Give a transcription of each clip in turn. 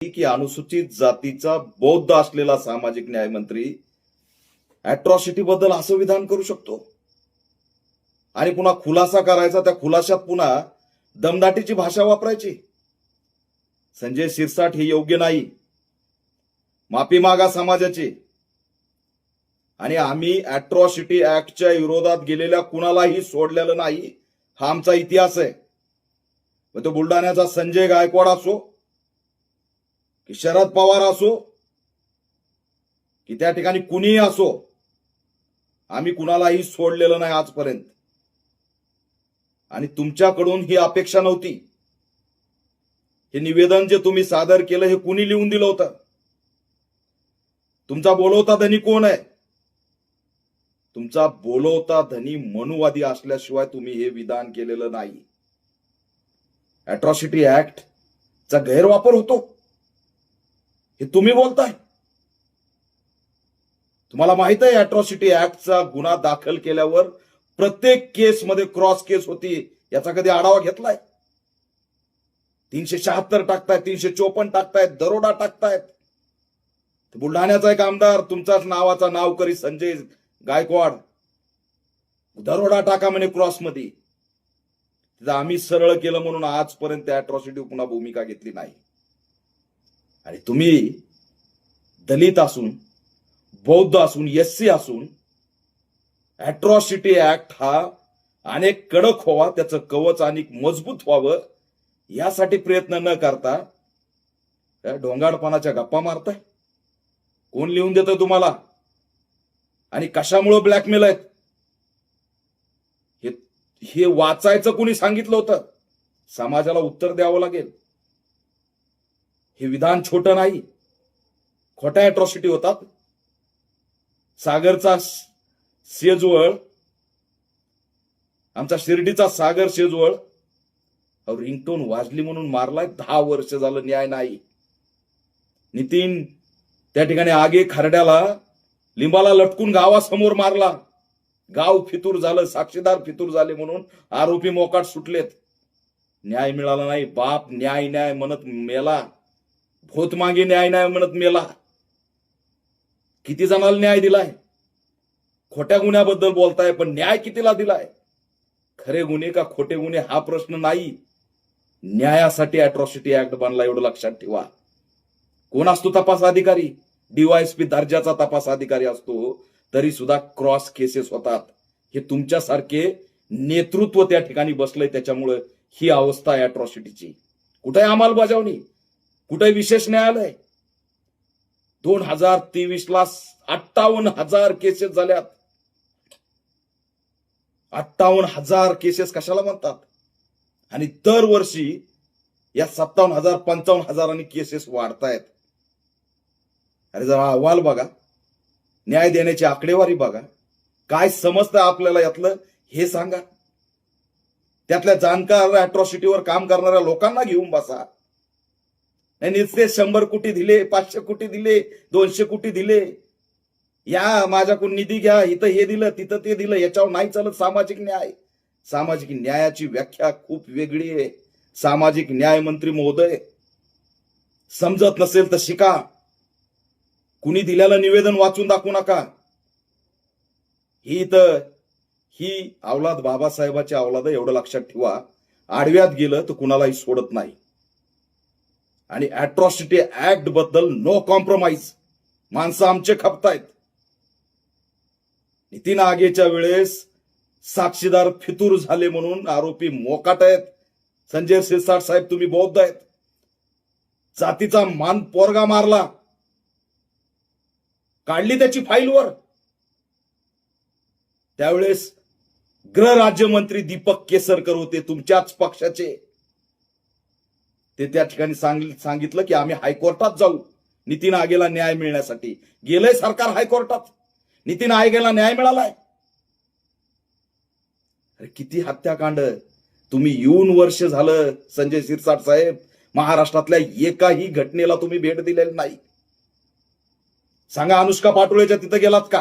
की अनुसूचित जातीचा बौद्ध असलेला सामाजिक न्याय मंत्री अॅट्रॉसिटी बद्दल असं विधान करू शकतो आणि पुन्हा खुलासा करायचा, त्या खुलाशात पुन्हा दमदाटीची भाषा वापरायची. संजय शिरसाट हे योग्य नाही, माफी मागा समाजाची. आणि आम्ही अॅट्रॉसिटी ऍक्टच्या विरोधात गेलेल्या कुणालाही सोडलेलं नाही, हा आमचा इतिहास आहे. मग तो बुलढाण्याचा संजय गायकवाड असो की शरद पवार असो की त्या ठिकाणी कुणीही असो, आम्ही कुणालाही सोडलेलं नाही आजपर्यंत. आणि तुमच्याकडून ही अपेक्षा नव्हती. हे निवेदन जे तुम्ही सादर केलं हे कुणी लिहून दिलं होतं? तुमचा बोलवता धनी कोण आहे? तुमचा बोलवता धनी मनुवादी असल्याशिवाय तुम्ही हे विधान केलेलं नाही. अॅट्रॉसिटी ऍक्ट चा गैरवापर होतो हे तुम्ही बोलताय. तुम्हाला माहित आहे अॅट्रॉसिटी ऍक्टचा गुन्हा दाखल केल्यावर प्रत्येक केसमध्ये क्रॉस केस होती, याचा कधी आढावा घेतलाय? 376 टाकतायत, 354 टाकतायत, दरोडा टाकतायत. बुलढाण्याचा एक आमदार तुमचाच नावाचा नावकरी संजय गायकवाड दरोडा टाका म्हणे क्रॉस मध्ये. आम्ही सरळ केलं म्हणून आजपर्यंत अॅट्रॉसिटी पुन्हा भूमिका घेतली नाही. आणि तुम्ही दलित असून, बौद्ध असून, एससी असून अॅट्रॉसिटी ऍक्ट हा अनेक कडक व्हावा, त्याचं कवच अनेक मजबूत व्हावं यासाठी प्रयत्न न करता ढोंगाडपणाच्या गप्पा मारताय. कोण लिहून देतं तुम्हाला आणि कशामुळे ब्लॅकमेल आहेत हे वाचायचं कोणी सांगितलं होतं? समाजाला उत्तर द्यावं लागेल. हे विधान छोटं नाही. खोट्या अॅट्रॉसिटी होतात. सागरचा शेजवळ, आमचा शिर्डीचा सागर शेजवळ रिंगटोन वाजली म्हणून मारलाय. 10 वर्ष झालं न्याय नाही. नितीन त्या ठिकाणी आगे खरड्याला लिंबाला लटकून गावासमोर मारला. गाव फितूर झालं, साक्षीदार फितूर झाले म्हणून आरोपी मोकाट सुटलेत. न्याय मिळाला नाही. बाप न्याय न्याय म्हणत मेला, भोत मागे न्याय न्याय म्हणत मेला. किती जणांना न्याय दिलाय? खोट्या गुन्ह्याबद्दल बोलताय, पण न्याय कितीला दिलाय? खरे गुन्हे का खोटे गुन्हे हा प्रश्न नाही. न्यायासाठी अॅट्रॉसिटी ऍक्ट बनला, एवढं लक्षात ठेवा. कोण असतो तपास अधिकारी? डीवायएसपी दर्जाचा तपास अधिकारी असतो, तरी सुद्धा क्रॉस केसेस होतात. हे तुमच्यासारखे नेतृत्व त्या ठिकाणी बसलंय, त्याच्यामुळे ही अवस्था आहे अॅट्रॉसिटीची. कुठे अंमलबजावणी? कुठे विशेष न्यायालय? 2023 ला 58,000 केसेस झाल्यात. 58,000 केसेस कशाला म्हणतात? आणि दरवर्षी या 57,000 55,000 केसेस वाढतायत. अरे जरा अहवाल बघा, न्याय देण्याची आकडेवारी बघा, काय समजतं आपल्याला यातलं हे सांगा. त्यातल्या जाणकार अॅट्रॉसिटीवर काम करणाऱ्या लोकांना घेऊन बसा. नाही नुसते 100 कोटी दिले, 500 कोटी दिले, 200 कोटी दिले, या माझ्याकडून निधी घ्या, इथं हे दिलं तिथं ते दिलं, याच्यावर नाही चालत सामाजिक न्याय. सामाजिक न्यायाची व्याख्या खूप वेगळी आहे. सामाजिक न्याय मंत्री महोदय, समजत नसेल तर शिका. कुणी दिलेलं निवेदन वाचून दाखवू नका. ही अवलाद बाबासाहेबाची अवलाद, एवढं लक्षात ठेवा. आडव्यात गेलं तर कुणालाही सोडत नाही. आणि अॅट्रॉसिटी ऍक्ट बद्दल नो कॉम्प्रोमाइज. माणसं आमचे खपतायत. नितीन आगेच्या वेळेस साक्षीदार फितूर झाले म्हणून आरोपी मोकाट आहेत. संजय शिरसाट साहेब तुम्ही बौद्ध आहेत. जातीचा मान पोरगा मारला, काढली त्याची फाईलवर. त्यावेळेस गृहराज्यमंत्री दीपक केसरकर होते, तुमच्याच पक्षाचे. ते त्या ठिकाणी सांगितलं की आम्ही हायकोर्टात जाऊ नितीन आगेला न्याय मिळण्यासाठी. गेलंय सरकार हायकोर्टात, नितीन आगेला न्याय मिळालाय. अरे किती हत्याकांड. तुम्ही येऊन वर्ष झालं संजय शिरसाट साहेब, महाराष्ट्रातल्या एकाही घटनेला तुम्ही भेट दिलेली नाही. सांगा, अनुष्का पाटोळेच्या तिथं गेलात का?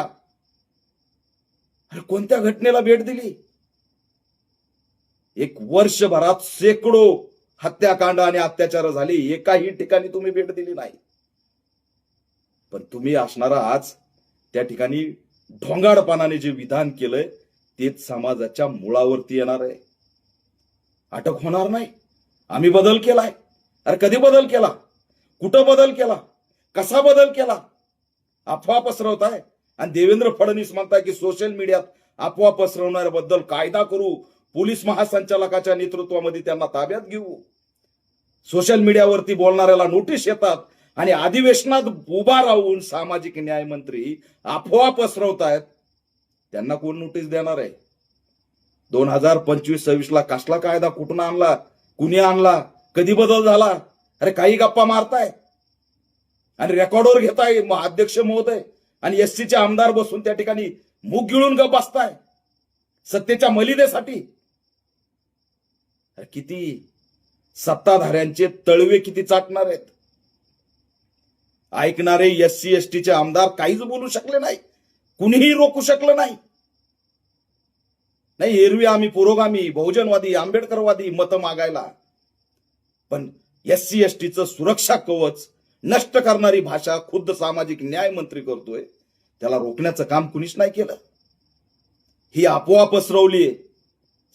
अरे कोणत्या घटनेला भेट दिली? एक वर्षभरात शेकडो हत्याकांड आणि अत्याचार झाले, एकाही ठिकाणी तुम्ही भेट दिली नाही. पण तुम्ही असणारा आज त्या ठिकाणी ढोंगाडपणाने जे विधान केलंय तेच समाजाच्या मुळावरती येणार आहे. अटक होणार नाही. आम्ही बदल केलाय. अरे कधी बदल केला? कुठं बदल केला? कसा बदल केला? अफवा पसरवताय आणि देवेंद्र फडणवीस म्हणताय की सोशल मीडियात अफवा पसरवणाऱ्याबद्दल कायदा करू, पोलीस महासंचालकाच्या नेतृत्वामध्ये त्यांना ताब्यात घेऊ. सोशल मीडियावरती बोलणाऱ्याला नोटीस येतात आणि अधिवेशनात उभा राहून सामाजिक न्याय मंत्री अफवा पसरवतायत. त्यांना कोण नोटीस देणार आहे? 2025-26 ला कसला कायदा कुठून आणला? कुणी आणला? कधी बदल झाला? अरे काही गप्पा मारताय आणि रेकॉर्डवर घेताय अध्यक्ष महोदय आणि एससीचे आमदार बसून त्या ठिकाणी मुख गिळून गप बसताय सत्तेच्या मलिदेसाठी. किती सत्ताधाऱ्यांचे तळवे किती चाटणार आहेत? ऐकणारे एससी एसटीचे आमदार काहीच बोलू शकले नाही, कुणीही रोखू शकलं नाही. नाही, एरवी आम्ही पुरोगामी, बहुजनवादी, आंबेडकरवादी मत मागायला, पण एससी एसटीचं सुरक्षा कवच नष्ट करणारी भाषा खुद्द सामाजिक न्याय मंत्री करतोय, त्याला रोखण्याचं काम कुणीच नाही केलं. ही अफवा पसरवलीये.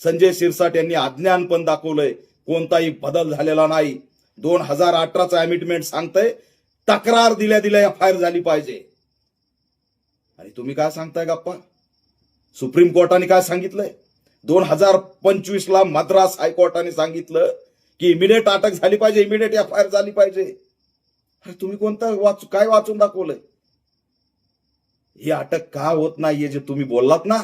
संजय शिरसाट यांनी अज्ञान पण दाखवलंय. कोणताही बदल झालेला नाही. 2018चं अमिटमेंट सांगतंय तक्रार दिल्या दिल्या एफआयआर झाली पाहिजे. आणि तुम्ही काय सांगताय गप्पा? सुप्रीम कोर्टाने काय सांगितलंय? 2025 ला मद्रास हायकोर्टाने सांगितलं की इमिडिएट अटक झाली पाहिजे, इमिडिएट एफआयआर झाली पाहिजे. अरे तुम्ही कोणतं काय वाचून दाखवलंय? ही अटक का होत नाहीये जे तुम्ही बोललात ना,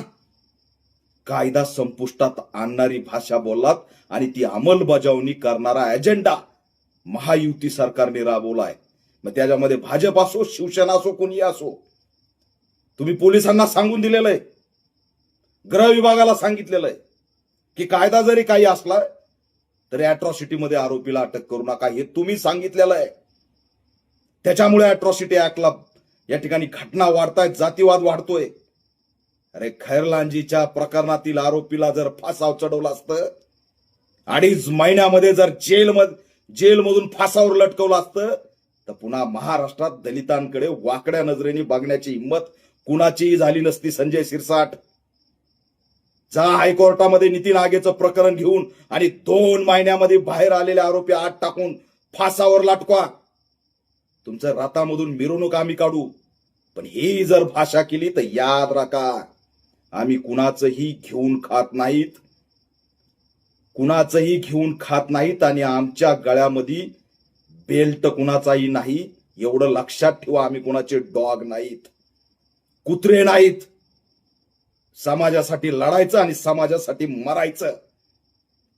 कायदा संपुष्टात आणणारी भाषा बोललात आणि ती अंमलबजावणी करणारा अजेंडा महायुती सरकारने राबवलाय. मग त्याच्यामध्ये भाजप असो, शिवसेना असो, कोणी असो, तुम्ही पोलिसांना सांगून दिलेलं आहे, गृह विभागाला सांगितलेलं आहे की कायदा जरी काही असला तरी अॅट्रॉसिटीमध्ये आरोपीला अटक करू नका, हे तुम्ही सांगितलेलं आहे. त्याच्यामुळे अॅट्रॉसिटी ऍक्टला या ठिकाणी घटना वाढतायत, जातीवाद वाढतोय. अरे खैरलांजीच्या प्रकरणातील आरोपीला जर फासावर चढवलं असतं, 2.5 महिन्यामध्ये जर जेलमधून फासावर लटकवलं असतं, तर पुन्हा महाराष्ट्रात दलितांकडे वाकड्या नजरेने बघण्याची हिंमत कुणाचीही झाली नसती. संजय शिरसाट, जा हायकोर्टामध्ये नितीन आगेचं प्रकरण घेऊन आणि 2 महिन्यामध्ये बाहेर आलेले आरोपी आत टाकून फासावर लटकवा. तुमचं रातामधून मिरवणूक आम्ही काढू. पण ही जर भाषा केली तर याद राखा, आम्ही कुणाचंही घेऊन खात नाहीत, कुणाचंही घेऊन खात नाहीत आणि आमच्या गळ्यामध्ये बेल्ट कुणाचाही नाही, एवढं लक्षात ठेवा. आम्ही कुणाचे डॉग नाहीत, कुत्रे नाहीत. समाजासाठी लढायचं आणि समाजासाठी मरायचं,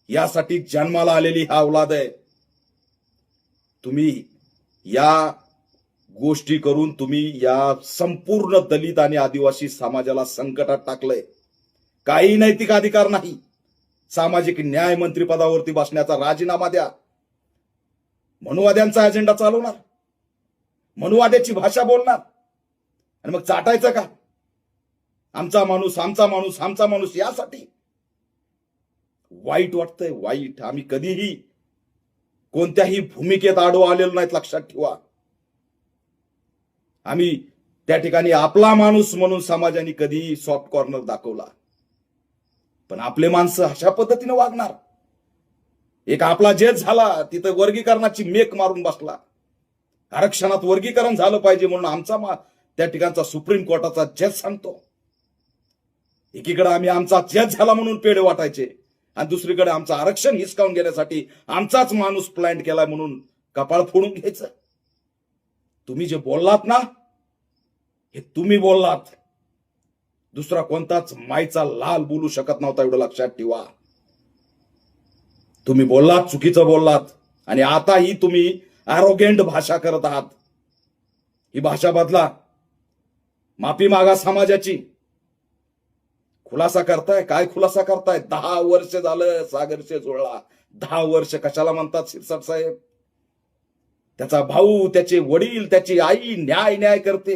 यासाठी जन्माला आलेली हा औलाद आहे. तुम्ही या गोष्टी करून तुम्ही या संपूर्ण दलित आणि आदिवासी समाजाला संकटात टाकलंय. काही नैतिक अधिकार नाही. सामाजिक न्याय मंत्री पदावरती बसण्याचा राजीनामा द्या. मनुवाद्यांचा अजेंडा चालवणार, मनुवाद्याची भाषा बोलणार आणि मग चाटायचं का? आमचा माणूस, आमचा माणूस, आमचा माणूस, यासाठी वाईट वाटतंय, वाईट. आम्ही कधीही कोणत्याही भूमिकेत आडो आलेलो नाहीत, लक्षात ठेवा. आम्ही त्या ठिकाणी आपला माणूस म्हणून समाजाने कधीही सॉफ्ट कॉर्नर दाखवला, पण आपले माणसं अशा पद्धतीने वागणार. एक आपला जज झाला, तिथं वर्गीकरणाची मेक मारून बसला. आरक्षणात वर्गीकरण झालं पाहिजे म्हणून आमचा त्या ठिकाणचा सुप्रीम कोर्टाचा जज सांगतो. एकीकडे आम्ही आमचा जज झाला म्हणून पेढे वाटायचे आणि दुसरीकडे आमचं आरक्षण हिसकावून घेण्यासाठी आमचाच माणूस प्लॅन केलाय म्हणून कपाळ फोडून घ्यायचं. तुम्ही जे बोललात ना, हे तुम्ही बोललात. दुसरा कोणताच मायचा लाल बोलू शकत नव्हता, एवढं लक्षात ठेवा. तुम्ही बोललात, चुकीचं बोललात आणि आताही तुम्ही अरोगेंट भाषा करत आहात. ही भाषा बदला. माफी मागा समाजाची. खुलासा करताय, काय खुलासा करताय? 10 वर्ष झालं सागरचे जोडला. 10 वर्ष कशाला म्हणतात शिरसाट साहेब? त्याचा भाऊ, त्याचे वडील, त्याची आई न्याय करते.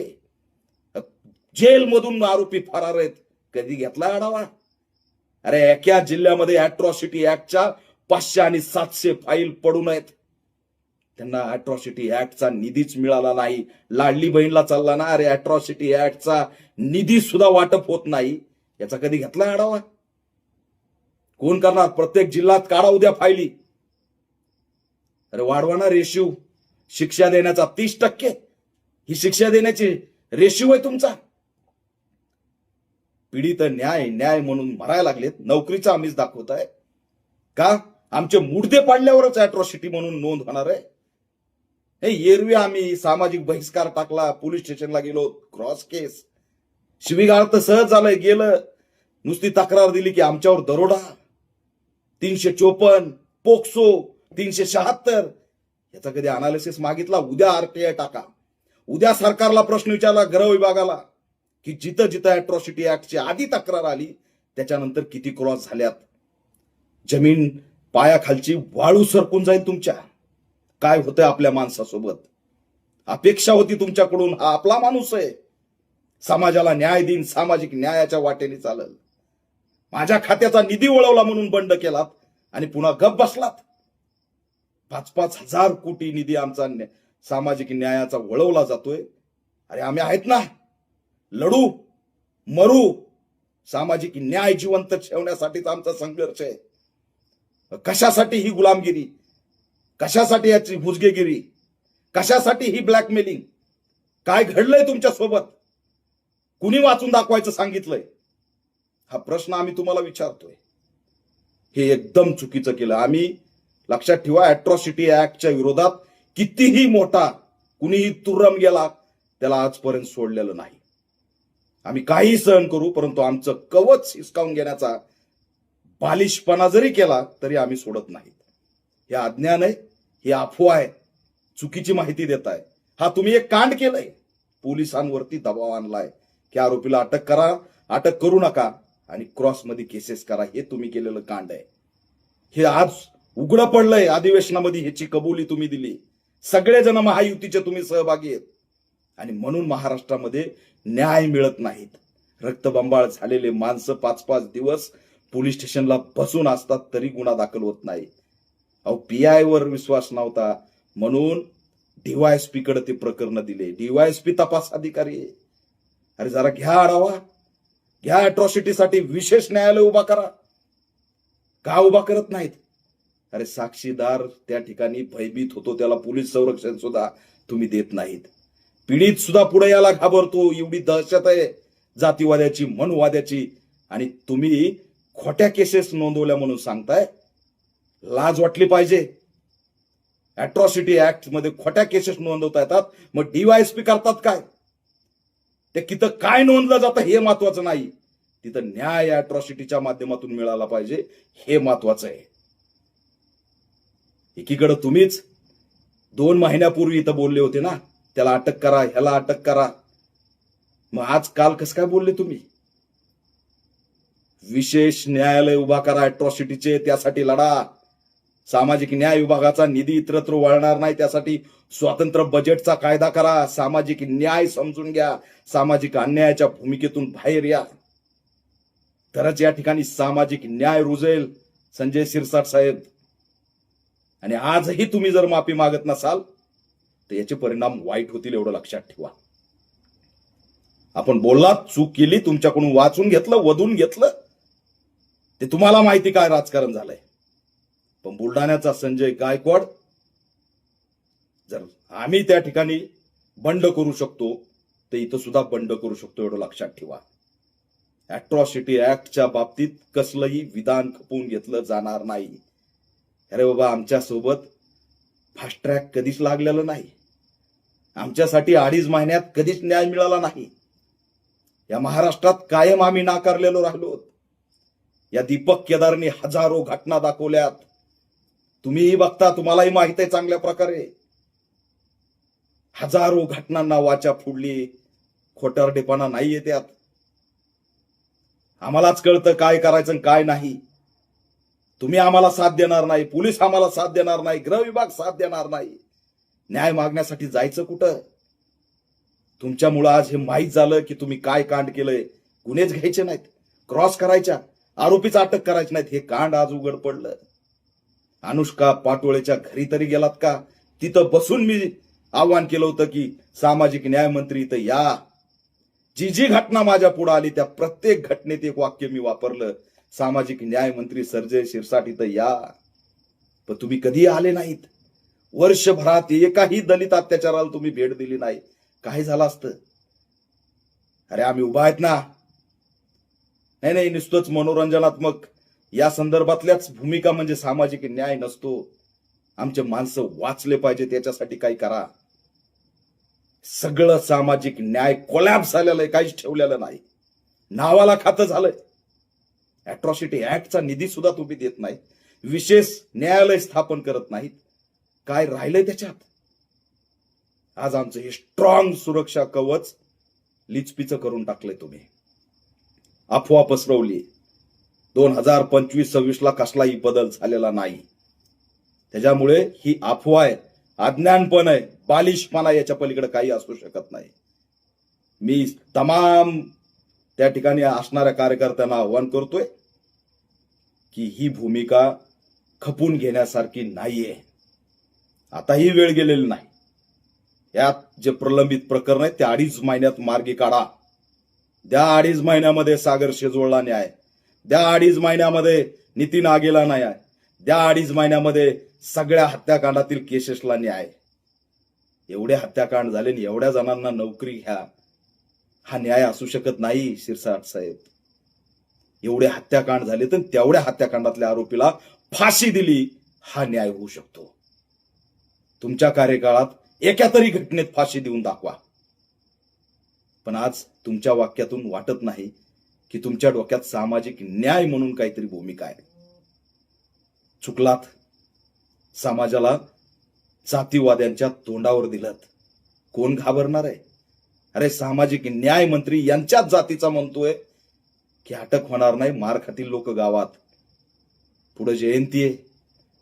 जेलमधून आरोपी फरार आहेत. कधी घेतला आढावा? अरे एका जिल्ह्यामध्ये अॅट्रॉसिटी ऍक्टच्या 500 आणि 700 फाईल पडून आहेत. त्यांना अॅट्रॉसिटी ऍक्टचा निधीच मिळाला नाही. लाडली बहीणला चालला ना, अरे अॅट्रॉसिटी ऍक्टचा निधी सुद्धा वाटप होत नाही. याचा कधी घेतला आढावा? कोण करणार? प्रत्येक जिल्ह्यात काढा उद्या फायली. अरे वाढवा ना रेशिओ. शिक्षा देण्याचा 30% ही शिक्षा देण्याची रेशिओ आहे तुमचा. पीडित न्याय न्याय म्हणून मरायला लागलेत. नोकरीचा आम्हीच दाखवताय का? आमचे मुडदे पाडल्यावरच अॅट्रॉसिटी म्हणून नोंद होणार आहे. हे एरवी आम्ही सामाजिक बहिष्कार टाकला, पोलीस स्टेशनला गेलो, क्रॉस केस. शिवीगाळ तर सहज झालंय. गेलं नुसती तक्रार दिली की आमच्यावर दरोडा, 354 पोक्सो, 376. याचा कधी अनालिसिस मागितला? उद्या आरटीआय टाका. उद्या सरकारला प्रश्न विचारला, गृह विभागाला, की जिथं जिथं अॅट्रॉसिटी ऍक्टची आधी तक्रार आली त्याच्यानंतर किती क्रॉस झाल्यात. जमीन पायाखालची वाळू सरकून जाईल तुमच्या. काय होतंय आपल्या माणसासोबत? अपेक्षा होती तुमच्याकडून, हा आपला माणूस आहे, समाजाला न्याय देईन, सामाजिक न्यायाच्या वाटेने चालल. माझ्या खात्याचा निधी वळवला म्हणून बंड केलात आणि पुन्हा गप बसलात. 5-5 हजार कोटी निधी आमचा सामाजिक न्यायाचा वळवला जातोय. अरे आम्ही आहेत ना, लढू मरू. सामाजिक न्याय जिवंत ठेवण्यासाठीच आमचा संघर्ष आहे. कशासाठी ही गुलामगिरी? कशासाठी याची भुजगेगिरी? कशासाठी ही ब्लॅकमेलिंग? काय घडलंय तुमच्या सोबत? कुणी वाचून दाखवायचं सांगितलंय? हा प्रश्न आम्ही तुम्हाला विचारतोय. हे एकदम चुकीचं केलं आम्ही. लक्षात ठेवा, अॅट्रॉसिटी ऍक्टच्या विरोधात कितीही मोठा कुणीही तुर्रम गेला त्याला आजपर्यंत सोडलेलं नाही. आम्ही काही सहन करू, परंतु आमचं कवच हिसकावून घेण्याचा बालिशपणा जरी केला तरी आम्ही सोडत नाहीत. हे अज्ञान आहे, हे अफवा आहे, चुकीची माहिती देताय. हा तुम्ही एक कांड केलंय, पोलिसांवरती दबाव आणलाय की आरोपीला अटक करा, अटक करू नका आणि क्रॉसमध्ये केसेस करा. हे तुम्ही केलेलं कांड आहे. हे आज उघडं पडलंय. अधिवेशनामध्ये ह्याची कबुली तुम्ही दिली. सगळेजण महायुतीचे तुम्ही सहभागी आहेत आणि म्हणून महाराष्ट्रामध्ये न्याय मिळत नाहीत. रक्तबंबाळ झालेले माणसं 5-5 दिवस पोलीस स्टेशनला बसून असतात तरी गुन्हा दाखल होत नाही. अहो, पीआय वर विश्वास नव्हता म्हणून डीवायएसपी कडे ते प्रकरण दिले. डीवायएसपी तपास अधिकारी आहे. अरे जरा घ्या आढावा, घ्या. अॅट्रॉसिटीसाठी विशेष न्यायालय उभा करा. का उभा करत नाहीत? अरे साक्षीदार त्या ठिकाणी भयभीत होतो, त्याला पोलीस संरक्षण सुद्धा तुम्ही देत नाहीत. पीडित सुद्धा पुढे यायला घाबरतो. एवढी दहशत आहे जातीवाद्याची, मनवाद्याची, आणि तुम्ही खोट्या केसेस नोंदवल्या म्हणून सांगताय. लाज वाटली पाहिजे. अॅट्रॉसिटी ऍक्ट मध्ये खोट्या केसेस नोंदवता येतात, मग डीवायएसपी करतात काय? ते तिथं काय नोंदलं जातं हे महत्वाचं नाही, तिथं न्याय अॅट्रॉसिटीच्या माध्यमातून मिळाला पाहिजे हे महत्वाचं आहे. एकीकडे तुम्हीच 2 महिन्यापूर्वी इथं बोलले होते ना, त्याला अटक करा, ह्याला अटक करा. मग आज काल कसं काय बोलले तुम्ही? विशेष न्यायालय उभा करा अॅट्रॉसिटीचे, त्यासाठी लढा. सामाजिक न्याय विभागाचा निधी इतरत्र वळणार नाही, त्यासाठी स्वतंत्र बजेटचा कायदा करा. सामाजिक न्याय समजून घ्या. सामाजिक अन्यायाच्या भूमिकेतून बाहेर या, तरच या ठिकाणी सामाजिक न्याय रुजेल. संजय शिरसाट साहेब, आणि आजही तुम्ही जर माफी मागत नसाल तर याचे परिणाम वाईट होतील, एवढं लक्षात ठेवा. आपण बोललात, चूक केली, तुमच्याकडून वाचून घेतलं, वधून घेतलं, ते तुम्हाला माहिती काय राजकारण झालंय. पण बुलढाण्याचा संजय गायकवाड, जर आम्ही त्या ठिकाणी बंड करू शकतो तर इथं सुद्धा बंड करू शकतो, एवढं लक्षात ठेवा. अॅट्रॉसिटी ऍक्टच्या बाबतीत कसलंही विधान खपवून घेतलं जाणार नाही. अरे बाबा, आमच्या सोबत फास्ट ट्रॅक कधीच लागलेलं नाही. आमच्यासाठी 2.5 महिन्यात कधीच न्याय मिळाला नाही. या महाराष्ट्रात कायम आम्ही नाकारलेलो राहिलो. या दीपक केदारनी हजारो घटना दाखवल्यात. तुम्हीही बघता, तुम्हालाही माहित आहे चांगल्या प्रकारे. हजारो घटनांना वाचा फोडली. खोटारडेपणा नाहीये त्यात. आम्हालाच कळतं काय करायचं आणि काय नाही. तुम्ही आम्हाला साथ देणार नाही, पोलीस आम्हाला साथ देणार नाही, गृह विभाग साथ देणार नाही. न्याय मागण्यासाठी जायचं कुठं? तुमच्यामुळं आज हे माहीत झालं की तुम्ही काय कांड केलंय. गुन्हेच घ्यायचे नाहीत, क्रॉस करायच्या, आरोपीच अटक करायचे नाहीत, हे कांड आज उघड पडलं. अनुष्का पाटोळेच्या घरी तरी गेलात का? तिथं बसून मी आवाहन केलं होतं की सामाजिक न्याय मंत्री इथं या. जी जी घटना माझ्या पुढे आली त्या प्रत्येक घटनेत एक वाक्य मी वापरलं, सामाजिक न्याय मंत्री सर्जेश शिरसाट इथं या. पण तुम्ही कधी आले नाहीत. वर्षभरात एकाही दलित अत्याचाराला तुम्ही भेट दिली नाही. काय झालं असतं? अरे आम्ही उभा आहेत ना. नाही नुसतंच मनोरंजनात्मक या संदर्भातल्याच भूमिका म्हणजे सामाजिक न्याय नसतो. आमचे माणसं वाचले पाहिजे, त्याच्यासाठी काही करा. सगळं सामाजिक न्याय कोलॅप्स झालेलं आहे, काहीच ठेवलेलं नाही. नावाला खातं झालंय. अॅट्रॉसिटी ऍक्टचा निधी सुद्धा तुम्ही देत नाही. विशेष न्यायालय स्थापन करत नाहीत. काय राहिलंय त्याच्यात? आज आमचं हे स्ट्रॉंग सुरक्षा कवच लिचपीचं करून टाकलंय तुम्ही. अफवा पसरवली. 2025-26 ला कसलाही बदल झालेला नाही. त्याच्यामुळे ही अफवा आहे, अज्ञानपण आहे, बालिशपणा, याच्या पलीकडे काही असू शकत नाही. मी तमाम त्या ठिकाणी असणाऱ्या कार्यकर्त्यांना आवाहन करतोय की ही भूमिका खपून घेण्यासारखी नाहीये. आता ही वेळ गेलेली नाही. यात जे प्रलंबित प्रकरण आहे ते 2.5 महिन्यात मार्गी काढा. द्या 2.5 महिन्यामध्ये सागर शेजवळला न्याय. द्या 2.5 महिन्यामध्ये नितीन आगेला न्याय. द्या 2.5 महिन्यामध्ये सगळ्या हत्याकांडातील केसेसला न्याय. एवढे हत्याकांड झाले आणि एवढ्या जणांना नोकरी घ्या, हा न्याय असू शकत नाही शिरसाट साहेब. एवढे हत्याकांड झाले तर तेवढ्या हत्याकांडातल्या आरोपीला फाशी दिली, हा न्याय होऊ शकतो. तुमच्या कार्यकाळात एका तरी घटनेत फाशी देऊन दाखवा. पण आज तुमच्या वाक्यातून वाटत नाही की तुमच्या डोक्यात सामाजिक न्याय म्हणून काहीतरी भूमिका आहे. चुकलात. समाजाला जातीवाद्यांच्या तोंडावर दिलत. कोण घाबरणार आहे? अरे सामाजिक न्याय मंत्री यांच्याच जातीचा म्हणतोय की अटक होणार नाही, मार खातील लोक गावात. पुढे जयंती आहे,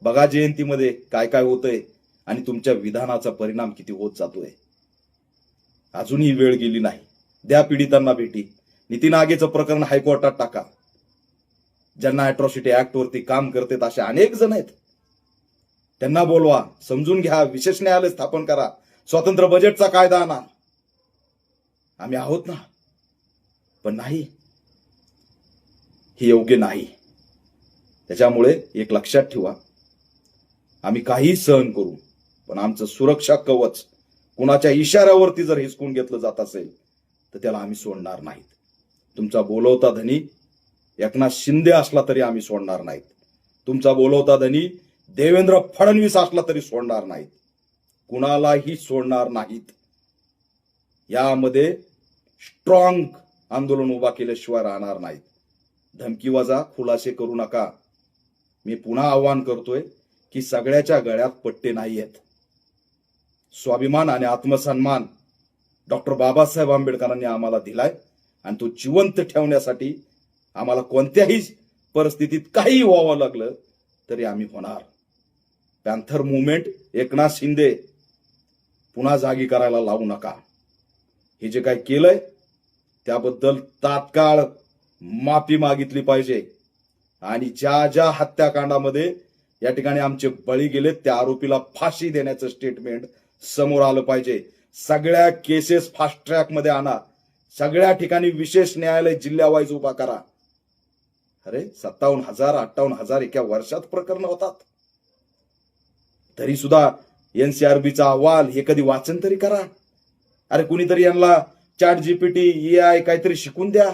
बघा जयंतीमध्ये काय काय होतंय आणि तुमच्या विधानाचा परिणाम किती होत जातोय. अजूनही वेळ गेली नाही. द्या पीडितांना भेटी. नितीन आगेचं प्रकरण हायकोर्टात टाका. ज्यांना अॅट्रॉसिटी ऍक्ट वरती काम करतात असे अनेक जण आहेत, त्यांना बोलवा, समजून घ्या, विशेष न्यायालय स्थापन करा, स्वतंत्र बजेटचा कायदा आणा. आम्ही आहोत ना. पण नाही, हे योग्य नाही. त्याच्यामुळे एक लक्षात ठेवा, आम्ही काही सहन करू, पण आमचं सुरक्षा कवच कुणाच्या इशाऱ्यावरती जर हिसकून घेतलं जात असेल तर त्याला आम्ही सोडणार नाहीत. तुमचा बोलवता धनी एकनाथ शिंदे असला तरी आम्ही सोडणार नाहीत. तुमचा बोलवता धनी देवेंद्र फडणवीस असला तरी सोडणार नाहीत. कुणालाही सोडणार नाहीत. यामध्ये स्ट्रॉंग आंदोलन उभा केल्याशिवाय राहणार नाहीत. धमकीवजा खुलासे करू नका. मी पुन्हा आवाहन करतोय की सगळ्याच्या गळ्यात पट्टे नाही आहेत. स्वाभिमान आणि आत्मसन्मान डॉक्टर बाबासाहेब आंबेडकरांनी आम्हाला दिलाय आणि तो जिवंत ठेवण्यासाठी आम्हाला कोणत्याही परिस्थितीत काही व्हावं लागलं तरी आम्ही होणार. पॅन्थर मुवमेंट एकनाथ शिंदे पुन्हा जागी करायला लावू नका. हे जे काय केलंय त्याबद्दल तात्काळ माफी मागितली पाहिजे आणि ज्या ज्या हत्याकांडामध्ये या ठिकाणी आमचे बळी गेले त्या आरोपीला फाशी देण्याचं स्टेटमेंट समोर आलं पाहिजे. सगळ्या केसेस फास्ट ट्रॅक मध्ये आणा. सगळ्या ठिकाणी विशेष न्यायालय जिल्ह्यावाईज उभा करा. अरे 57,000-58,000 एका वर्षात प्रकरण होतात. तरी सुद्धा एनसीआरबीचा अहवाल हे कधी वाचन तरी करा. अरे कुणीतरी यांना चॅट जीपीटी AI काहीतरी शिकून द्या.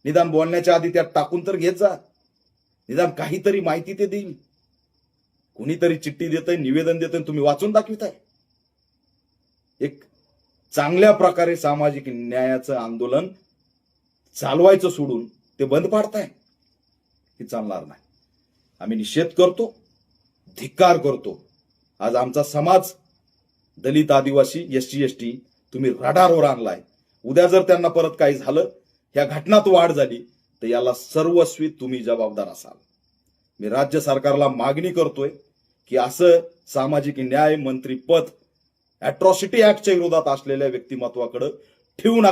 निदान बोलण्याच्या आधी त्यात टाकून तर घेत जा. निदान काहीतरी माहिती ते देईल. कुणीतरी चिठ्ठी देतंय, निवेदन देतंय, तुम्ही वाचून दाखविताय. एक चांगल्या प्रकारे सामाजिक न्यायाचं आंदोलन चालवायचं सोडून ते बंद पाडताय. हे चालणार नाही. आम्ही निषेध करतो, धिक्कार करतो. आज आमचा समाज दलित, आदिवासी, SC ST तुम्ही रडारवर आणलाय. उद्या जर त्यांना परत काही झालं, ह्या घटनात वाढ झाली तर याला सर्वस्वी तुम्ही जबाबदार असाल. मी राज्य सरकारला मागणी करतोय की असं सामाजिक न्याय मंत्री पद अॅट्रॉसिटी ऍक्टच्या विरोधात असलेल्या व्यक्तिमत्वाकडे ठेवू नका.